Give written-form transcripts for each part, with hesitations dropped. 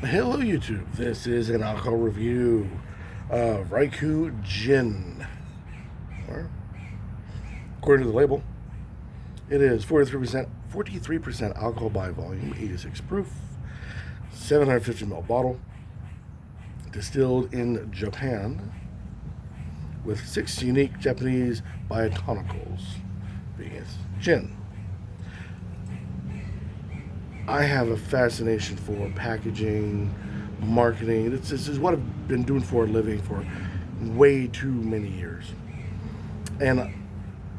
Hello YouTube, this is an alcohol review of Roku Gin. Well, according to the label, it is 43% alcohol by volume, 86 proof, 750 ml bottle, distilled in Japan, with 6 unique Japanese biotonicals, being its gin. I have a fascination for packaging, marketing. This is what I've been doing for a living for way too many years. And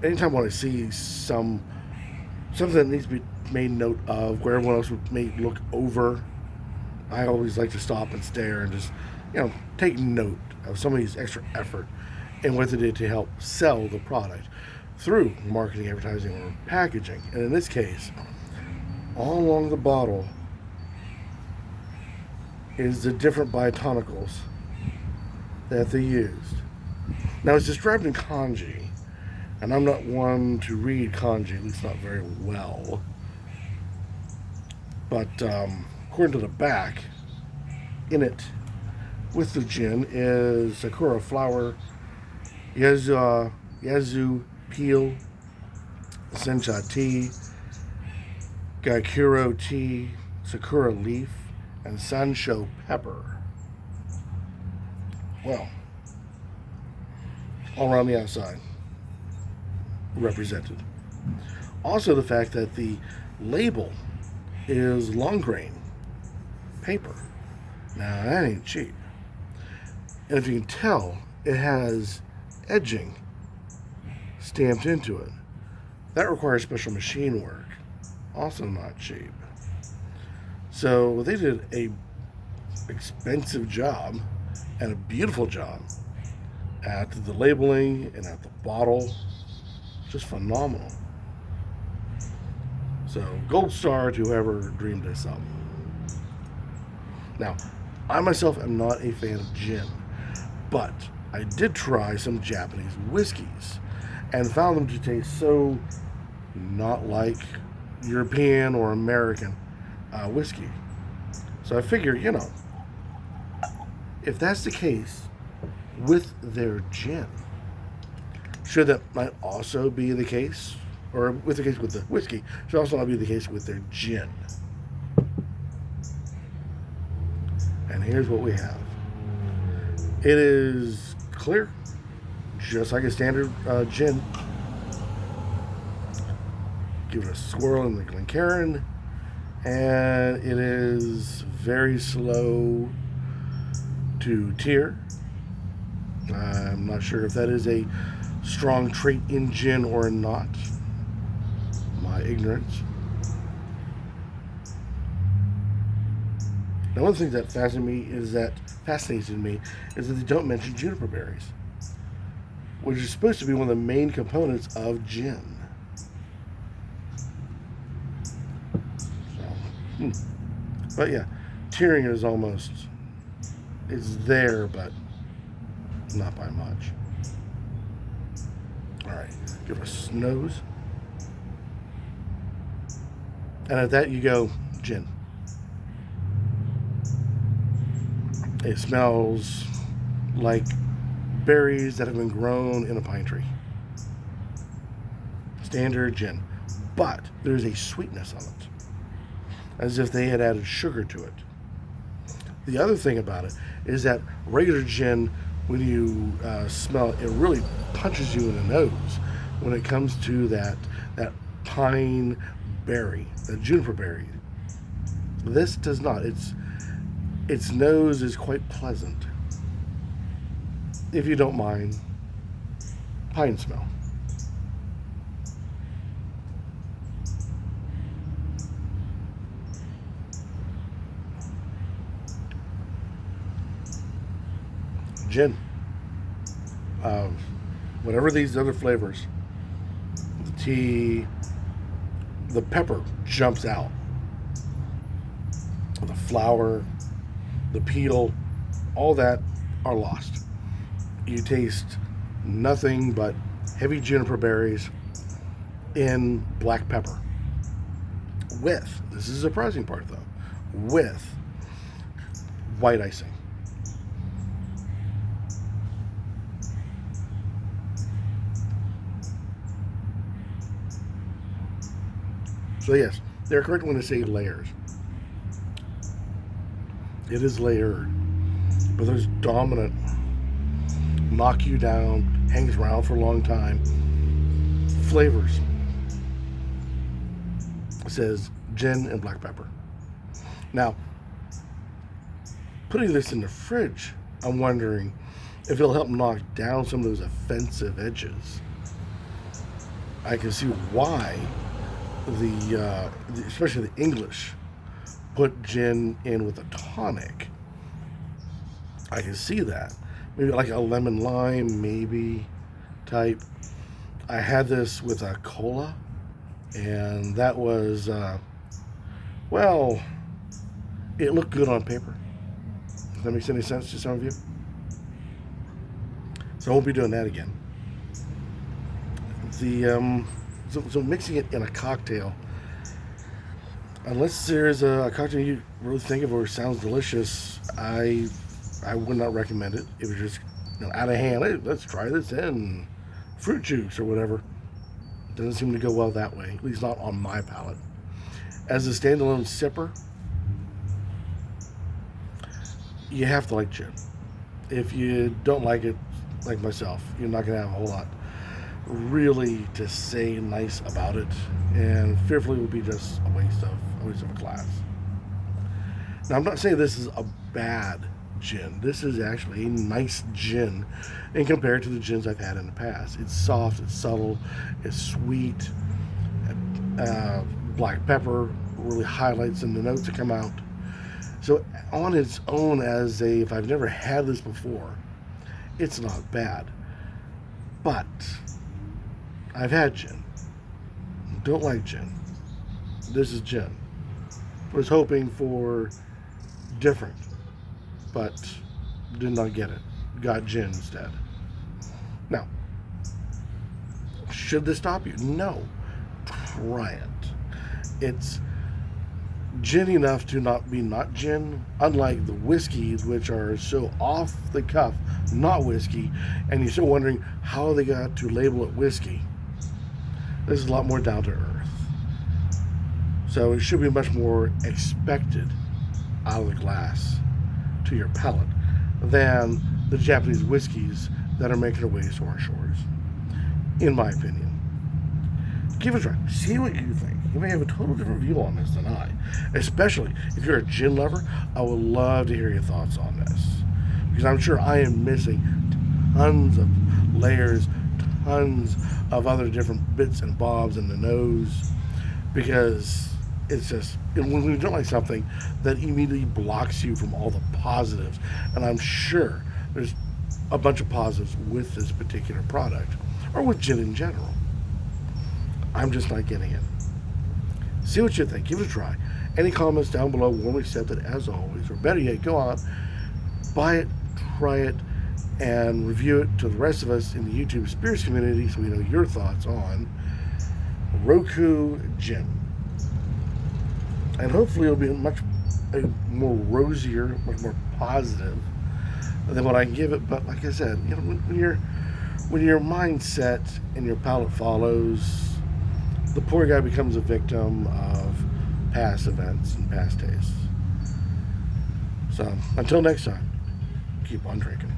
anytime when I see something that needs to be made note of, where everyone else may look over, I always like to stop and stare and just, take note of somebody's extra effort and what they did to help sell the product through marketing, advertising, or packaging. And in this case, all along the bottle is the different biotonicals that they used. Now, it's described in kanji, and I'm not one to read kanji, at least not very well. But according to the back, in it with the gin is sakura flower, yazu peel, sencha tea, Gaikuro tea, sakura leaf, and sansho pepper. Well, all around the outside, represented. Also, the fact that the label is long grain paper. Now, that ain't cheap. And if you can tell, it has edging stamped into it. That requires special machine work. Also not cheap. So they did a expensive job and a beautiful job at the labeling and at the bottle. Just phenomenal. So gold star to whoever dreamed this up. Now, I myself am not a fan of gin, but I did try some Japanese whiskeys and found them to taste so not like European or American whiskey. So I figured, if that's the case with their gin, should that might also be the case, or with the case with the whiskey, should also not be the case with their gin. And here's what we have. It is clear, just like a standard gin. Give it a swirl in the Glencairn, and it is very slow to tear. I'm not sure if that is a strong trait in gin or not. My ignorance. Now, one thing that fascinates me is that they don't mention juniper berries, which is supposed to be one of the main components of gin. But yeah, tearing is there, but not by much. Alright, give us nose. And at that you go, gin. It smells like berries that have been grown in a pine tree. Standard gin. But there's a sweetness on it, as if they had added sugar to it. The other thing about it is that regular gin, when you smell it, it really punches you in the nose when it comes to that pine berry, that juniper berry. This does not. Its nose is quite pleasant, if you don't mind pine smell. Gin. Whatever these other flavors, the tea, the pepper jumps out. The flower, the peel, all that are lost. You taste nothing but heavy juniper berries in black pepper. This is the surprising part though, with white icing. So yes, they're correct when they say layers. It is layered, but there's dominant, knock you down, hangs around for a long time. Flavors. It says gin and black pepper. Now, putting this in the fridge, I'm wondering if it'll help knock down some of those offensive edges. I can see why especially the English, put gin in with a tonic. I can see that. Maybe like a lemon lime, maybe type. I had this with a cola, and that was, well, it looked good on paper. If that makes any sense to some of you. So I won't be doing that again. So mixing it in a cocktail, unless there's a cocktail you really think of or sounds delicious, I would not recommend it. It was just out of hand. Hey, let's try this in fruit juice or whatever. Doesn't seem to go well that way, at least not on my palate. As a standalone sipper, you have to like gin. If you don't like it, like myself, you're not going to have a whole lot really to say nice about it, and fearfully would be just a waste of a class. Now, I'm not saying this is a bad gin. This is actually a nice gin, and compared to the gins I've had in the past, it's soft, it's subtle, it's sweet. Black pepper really highlights in the notes that come out. So on its own, if I've never had this before, it's not bad. But I've had gin. Don't like gin. This is gin. Was hoping for different, but did not get it. Got gin instead. Now, should this stop you? No. Try it. It's gin enough to not be not gin, unlike the whiskeys, which are so off the cuff, not whiskey, and you're still wondering how they got to label it whiskey. This is a lot more down to earth. So it should be much more expected out of the glass to your palate than the Japanese whiskeys that are making their way to our shores, in my opinion. Give it a try. See what you think. You may have a total different view on this than I. Especially if you're a gin lover, I would love to hear your thoughts on this. Because I'm sure I am missing tons of layers, tons of other different bits and bobs in the nose. Because it's just, when you don't like something, that immediately blocks you from all the positives. And I'm sure there's a bunch of positives with this particular product, or with gin in general. I'm just not getting it. See what you think. Give it a try. Any comments down below, warmly accepted as always. Or better yet, go on, buy it, try it, and review it to the rest of us in the YouTube Spirits community so we know your thoughts on Roku Gin. And hopefully it'll be much more rosier, much more positive than what I can give it. But like I said, when your mindset and your palate follows, the poor guy becomes a victim of past events and past tastes. So, until next time, keep on drinking.